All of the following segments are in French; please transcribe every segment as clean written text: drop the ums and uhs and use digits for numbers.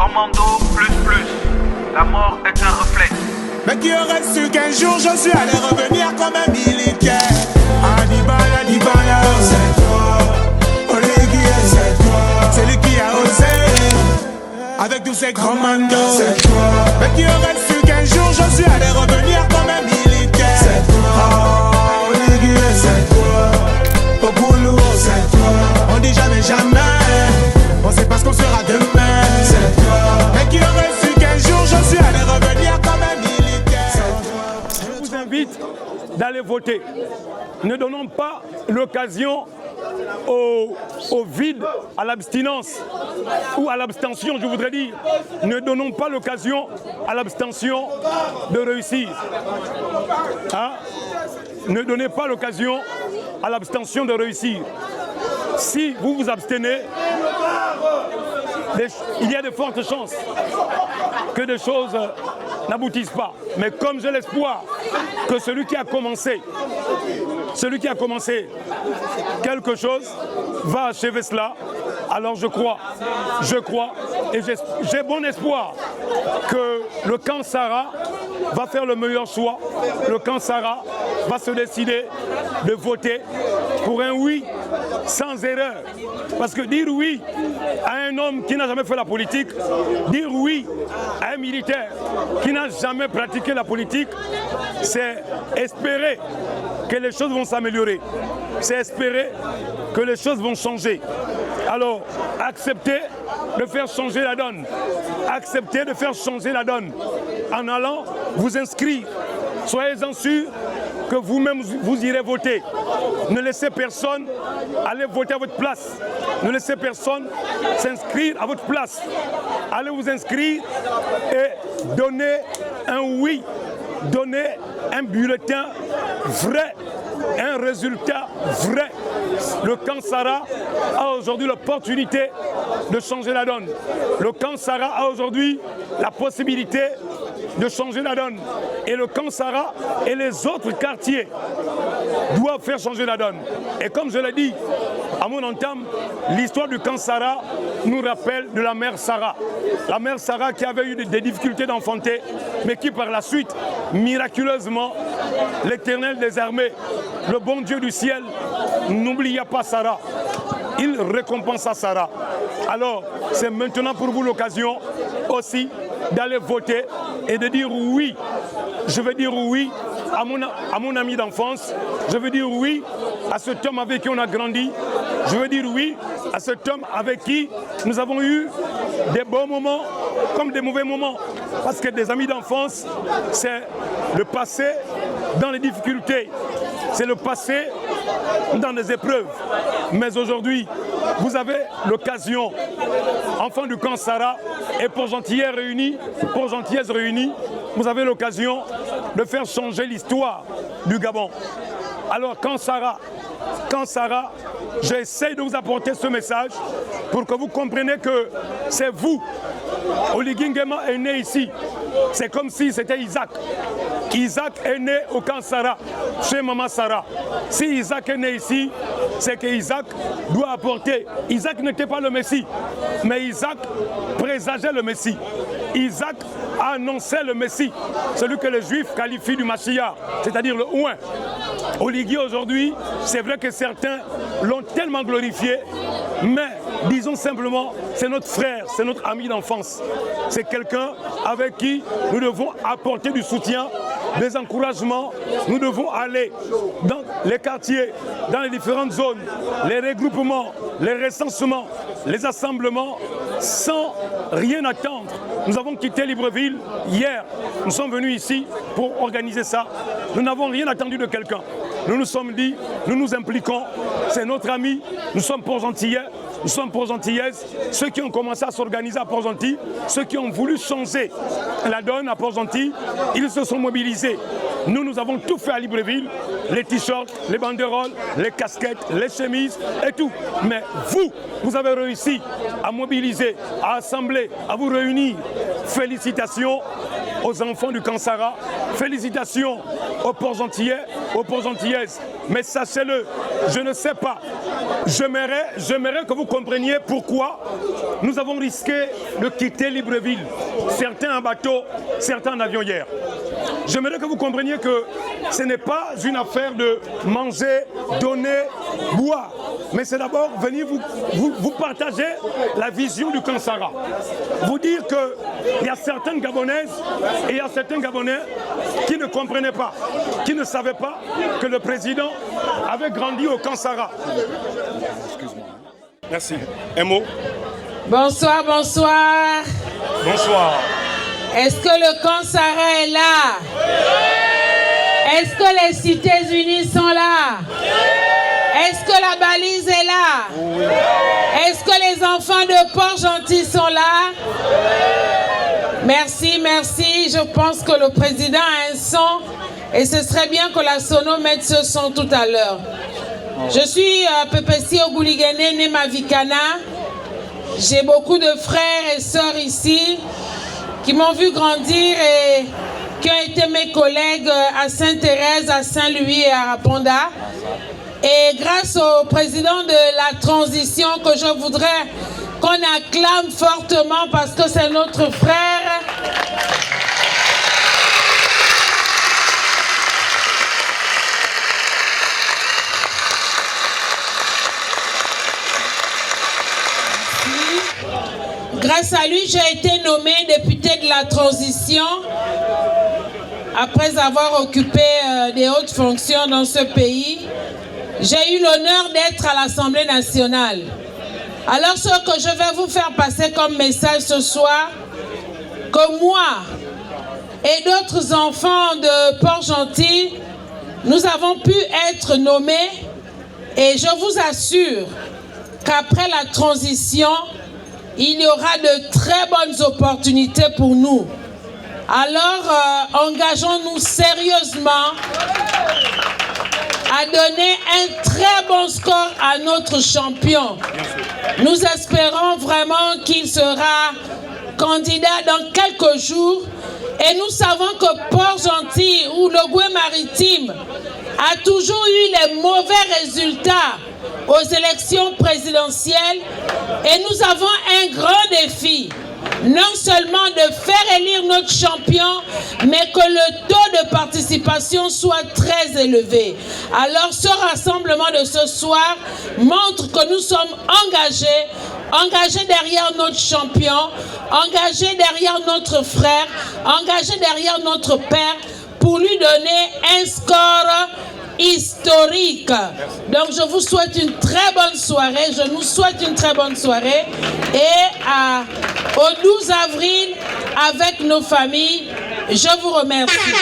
Commando plus. La mort est un reflet. Mais qui aurait su qu'un jour je suis allé revenir comme un militaire. Adibala, c'est toi. Oligui, c'est toi. C'est lui qui a osé, avec tous ses commandos. C'est toi. Mais qui aurait su qu'un jour je suis allé revenir comme un militaire. C'est toi. Oligui, c'est toi. Au boulot, c'est toi. On dit jamais. On sait pas ce qu'on sera demain. C'est toi. Mais qui aurait su qu'un jour je suis allé revenir comme un militaire. Je vous invite d'aller voter. Ne donnons pas l'occasion au vide, à l'abstinence ou à l'abstention, je voudrais dire. Ne donnons pas l'occasion à l'abstention de réussir. Hein? Ne donnez pas l'occasion à l'abstention de réussir. Si vous vous abstenez, il y a de fortes chances que des choses n'aboutissent pas. Mais comme j'ai l'espoir que celui qui a commencé quelque chose va achever cela, alors je crois et j'ai bon espoir que le camp Sara va faire le meilleur choix. Le camp Sara va se décider de voter pour un oui sans erreur. Parce que dire oui à un homme qui n'a jamais fait la politique, dire oui à un militaire qui n'a jamais pratiqué la politique, c'est espérer que les choses vont s'améliorer. C'est espérer que les choses vont changer. Alors, acceptez de faire changer la donne. Acceptez de faire changer la donne en allant vous inscrire. Soyez-en sûrs que vous-même vous irez voter. Ne laissez personne aller voter à votre place. Ne laissez personne s'inscrire à votre place. Allez vous inscrire et donnez un oui, donnez un bulletin vrai, un résultat vrai. Le camp Sara a aujourd'hui l'opportunité de changer la donne. Le camp Sara a aujourd'hui la possibilité de changer la donne. Et le camp Sara et les autres quartiers doivent faire changer la donne. Et comme je l'ai dit à mon entame, l'histoire du camp Sara nous rappelle de la mère Sara. La mère Sara qui avait eu des difficultés d'enfanter, mais qui par la suite, miraculeusement, l'Éternel des armées, le bon Dieu du ciel, n'oublia pas Sara. Il récompensa Sara. Alors, c'est maintenant pour vous l'occasion aussi d'aller voter et de dire oui. Je veux dire oui à mon ami d'enfance. Je veux dire oui à cet homme avec qui on a grandi. Je veux dire oui à cet homme avec qui nous avons eu des bons moments comme des mauvais moments. Parce que des amis d'enfance, c'est le passé dans les difficultés. C'est le passé dans des épreuves. Mais aujourd'hui, vous avez l'occasion, enfants du camp Sara et pour gentillesse réunis, vous avez l'occasion de faire changer l'histoire du Gabon. Alors camp Sara, j'essaie de vous apporter ce message pour que vous compreniez que c'est vous. Oligui Nguema est né ici. C'est comme si c'était Isaac. Isaac est né au camp Sara, chez Maman Sara. Si Isaac est né ici, c'est que Isaac doit apporter. Isaac n'était pas le Messie, mais Isaac présageait le Messie. Isaac a annoncé le Messie, celui que les Juifs qualifient du Mashiach, c'est-à-dire le Ouin. Oligui aujourd'hui, c'est vrai que certains l'ont tellement glorifié, mais disons simplement, c'est notre frère, c'est notre ami d'enfance. C'est quelqu'un avec qui nous devons apporter du soutien, des encouragements. Nous devons aller dans les quartiers, dans les différentes zones, les regroupements, les recensements, les assemblements, sans rien attendre. Nous avons quitté Libreville hier. Nous sommes venus ici pour organiser ça. Nous n'avons rien attendu de quelqu'un. Nous nous sommes dit, nous nous impliquons. C'est notre ami. Nous sommes Port-Gentillais. Nous sommes Port-Gentillaises. Ceux qui ont commencé à s'organiser à Port-Gentil, ceux qui ont voulu changer la donne à Port-Gentil, ils se sont mobilisés. Nous avons tout fait à Libreville. Les t-shirts, les banderoles, les casquettes, les chemises et tout. Mais vous avez réussi à mobiliser, à assembler, à vous réunir. Félicitations. aux enfants du Kansara, félicitations aux Port-Gentillais, aux Port-Gentillaises. Mais sachez-le, je ne sais pas. J'aimerais que vous compreniez pourquoi nous avons risqué de quitter Libreville. Certains en bateau, certains en avion hier. J'aimerais que vous compreniez que ce n'est pas une affaire de manger, donner, boire. Mais c'est d'abord venir vous partager la vision du Kansara. Vous dire qu'il y a certaines Gabonaises et il y a certains Gabonais qui ne comprenaient pas, qui ne savaient pas que le président avait grandi au Kansara. Excuse-moi. Merci. Un mot. Bonsoir, bonsoir. Bonsoir. Est-ce que le Kansara est là? Est-ce que les Cités Unies sont là? Est-ce que la balise est là? Est-ce que les enfants de Port-Gentil sont là? Merci, merci. Je pense que le président a un son et ce serait bien que la sono mette ce son tout à l'heure. Je suis Pepesi Ogouligene Nemavikana. J'ai beaucoup de frères et sœurs ici qui m'ont vu grandir et qui ont été mes collègues à Sainte-Thérèse, à Saint-Louis et à Raponda. Et grâce au président de la transition que je voudrais qu'on acclame fortement parce que c'est notre frère. Grâce à lui, j'ai été nommée députée de la transition après avoir occupé des hautes fonctions dans ce pays. J'ai eu l'honneur d'être à l'Assemblée nationale. Alors ce que je vais vous faire passer comme message ce soir, que moi et d'autres enfants de Port-Gentil, nous avons pu être nommés et je vous assure qu'après la transition, il y aura de très bonnes opportunités pour nous. Alors, engageons-nous sérieusement à donner un très bon score à notre champion. Nous espérons vraiment qu'il sera candidat dans quelques jours. Et nous savons que Port-Gentil ou le Goué-Maritime a toujours eu les mauvais résultats aux élections présidentielles. Et nous avons un grand défi. Non seulement de faire élire notre champion, mais que le taux de participation soit très élevé. Alors ce rassemblement de ce soir montre que nous sommes engagés derrière notre champion, engagés derrière notre frère, engagés derrière notre père pour lui donner un score historique. Donc je vous souhaite une très bonne soirée, je nous souhaite une très bonne soirée et au 12 avril avec nos familles, je vous remercie.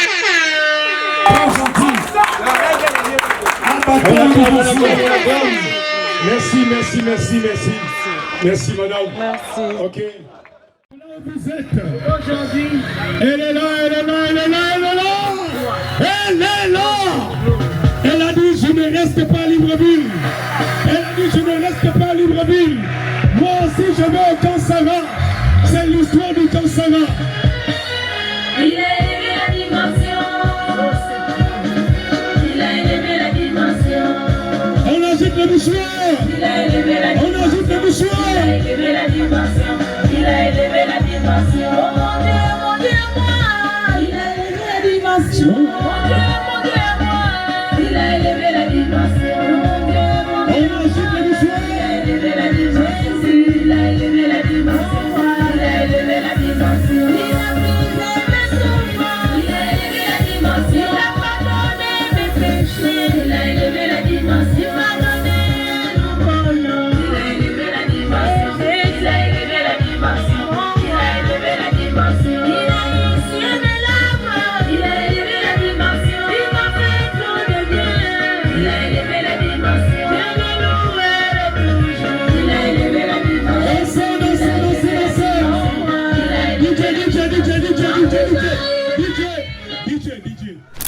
Merci madame. Merci. Ok. Vous êtes aujourd'hui. Elle est là. Elle a dit je ne reste pas à Libreville. Moi aussi je vais au Kansara. C'est l'histoire du Kansara. Il a élevé la dimension. On agite le mouchoir. Il a élevé la dimension. On agite le mouchoir. Il a élevé la dimension. Il a élevé la dimension. Oh mon Dieu, moi. Il a élevé la dimension. Mon Dieu, moi. Il a élevé la dimension. Mon Dieu, On agite le mouchoir. il a élevé la dimension. Il a élevé la dimension. Il a élevé la dimension. Il a brisé mes souffrances. Il a élevé la dimension. Il a pardonné mes péchés. Il a élevé la dimension. Il m'a donné un nouveau nom. Il a élevé la dimension. Il a élevé la dimension. Il a élevé la dimension. Il a initié mes larmes. Il a élevé la dimension. Il m'a fait trop de bien. Il a élevé la dimension. Je le louerai toujours. Il a élevé la dimension.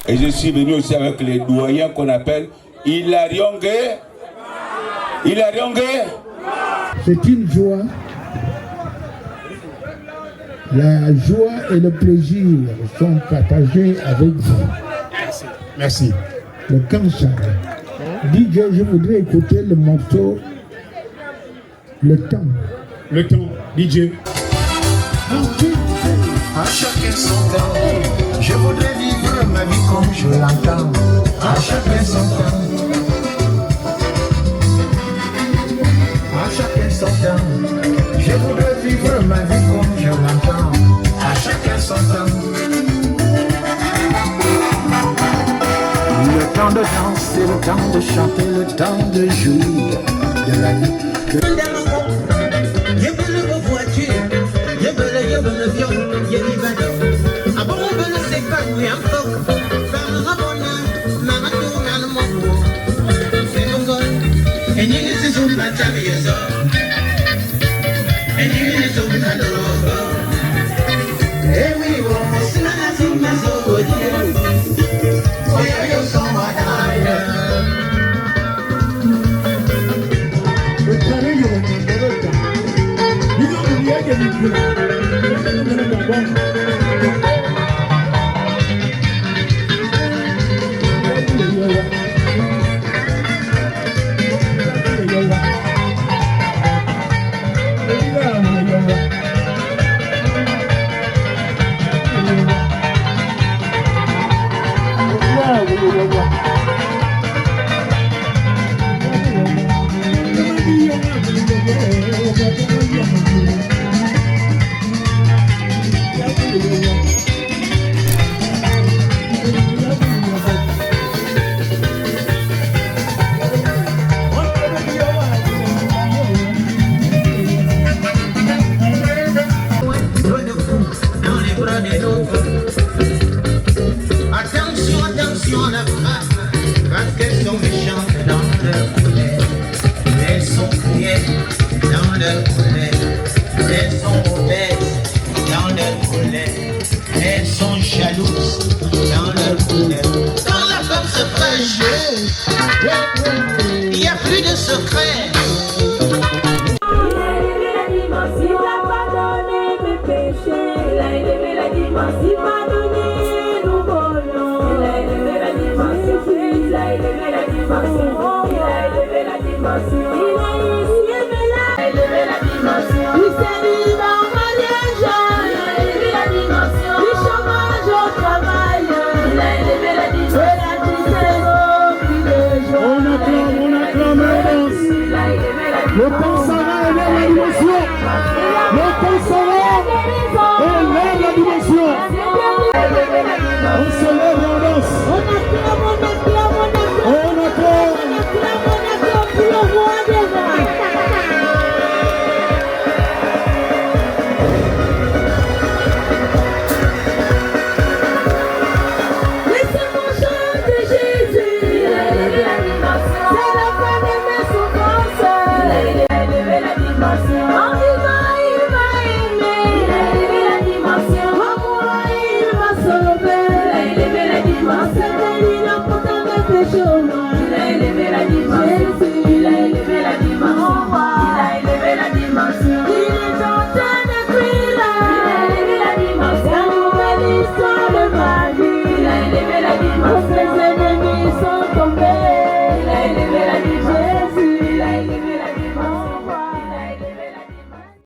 Et je suis venu aussi avec les doyens qu'on appelle Hilariongue. C'est une joie La joie et le plaisir sont partagés avec vous. Merci. Le cancer. DJ, je voudrais écouter le morceau Le Temps. Le temps, DJ. À chacun son temps, je voudrais vivre ma vie comme je l'entends. À chacun son temps, à chacun son temps, je voudrais vivre ma vie comme je l'entends. À chacun son temps. Le temps de danser, le temps de chanter, le temps de jouir de la vie. Je veux le voiture, je veux le viol, je veux le ah bon, on veut le séquence, oui, un peu. Faire le rabonneur, maman tourne à le monde. C'est mon goal, et n'y a pas de zoom à ta vie, et n'y a pas de zoom à l'eau. Eh oui, on se met à zoom à l'eau. Oh, yo, so what I Attention, attention, la femme, parce qu'elles sont méchantes dans leur colère. Elles sont cruelles dans leur colère. Elles sont mauvaises dans leur colère. Elles sont jalouses dans leur colère. Quand la femme se fâche, il n'y a plus de secret. Le temps Sarah élève la dimension. Le temps Sarah élève la dimension. On se lève et on danse. On acclame. Laissez-moi chanter Jésus. C'est la fin de mes souffrances. Il a élevé la dimension. En vivant, il m'a aimé. Il a élevé la dimension. En mourant, il m'a sauvé. Il a élevé la dimension. Il a pourtant mes péchés au nom. Il a élevé la dimension. Il a élevé la dimension. Il a élevé la dimension. Il est en train de crier là. Il a élevé la dimension. La nouvelle histoire de ma